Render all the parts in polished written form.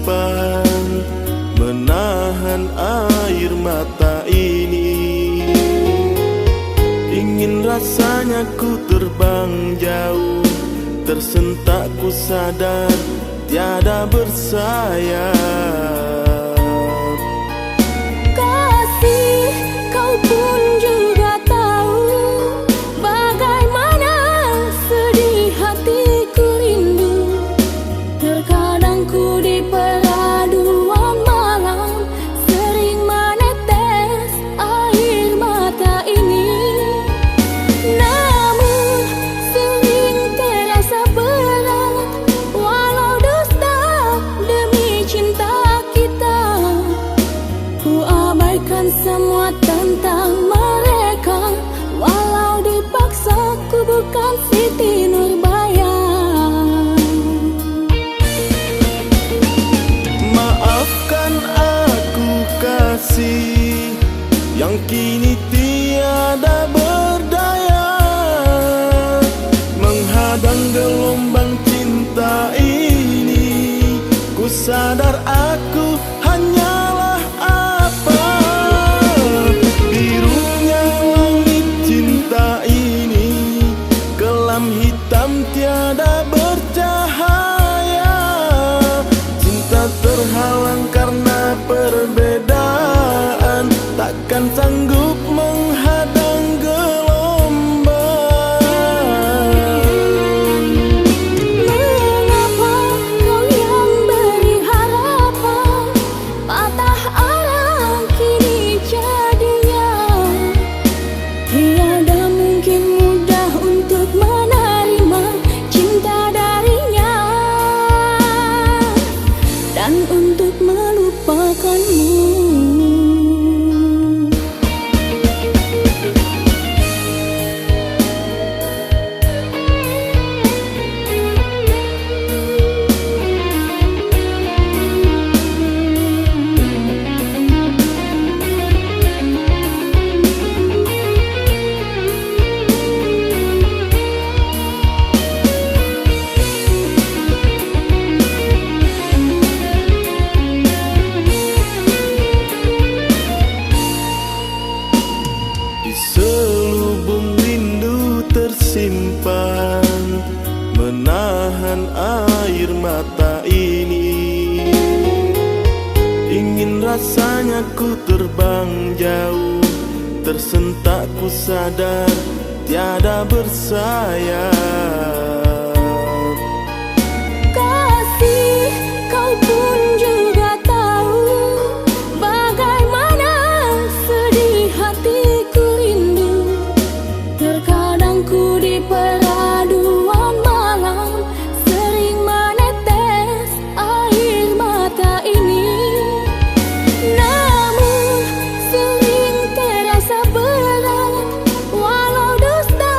tersimpan, menahan air mata ini. Ingin rasanya ku terbang jauh, tersentak ku sadar tiada bersayap. Kasih, kau pun juga tahu bagaimana sedih hatiku rindu. Terkadang ku di peraduan malam sering menetes air mata ini. Namun sering terasa berat, walau dusta demi cinta kita. Ku abaikan semua tentang mereka, walau dipaksa ku bukan Siti Nurbaya. Maafkan aku kasih, yang kini tiada berdaya, menghadang gelombang cinta ini. Ku sadar aku hanyalah apa, birunya langit cinta ini, kelam hitam tiada bercahaya. Cinta terhalang karena perbedaan, takkan sanggup menghadang gelombang. Mengapa kau yang beri harapan, patah arang kini jadinya. Tiada mungkin mudah untuk menerima cinta darinya, dan untuk melupakanmu. Di selubung rindu tersimpan, menahan air mata ini. Ingin rasanya ku terbang jauh, tersentak ku sadar tiada bersayap. Kasih, kau pun juga tahu bagaimana sedih hatiku rindu. Terkadang ku di peraduan malam sering menetes air mata ini. Namun sering terasa berat, walau dusta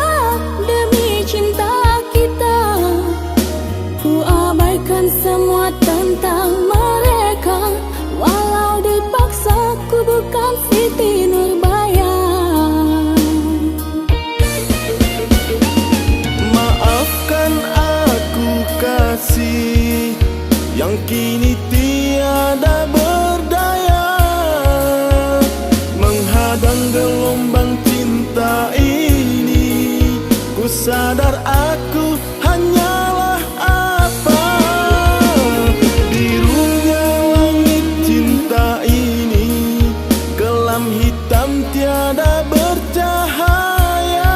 demi cinta kita. Ku abaikan semua tentang mereka, walau dipaksa ku bukan Siti Nurbaya. Maafkan aku kasih, yang kini tiada berdaya, menghadang gelombang cinta ini. Ku sadar aku hanyalah apa, birunya langit cinta ini, kelam hitam tiada bercahaya.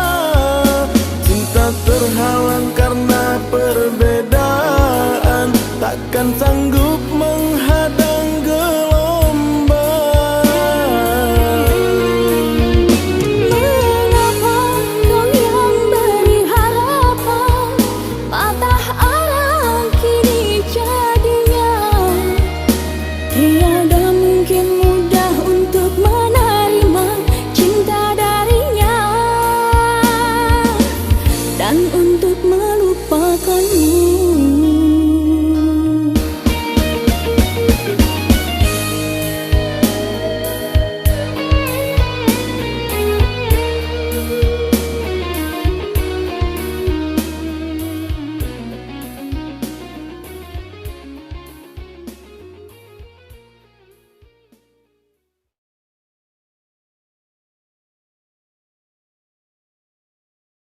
Cinta terhalang karena perbedaan, takkan sanggup menghadang gelombang. Mengapa kau yang beri harapan, patah arang kini jadinya. Tiada mungkin mudah untuk menerima cinta darinya, dan untuk melupakanmu.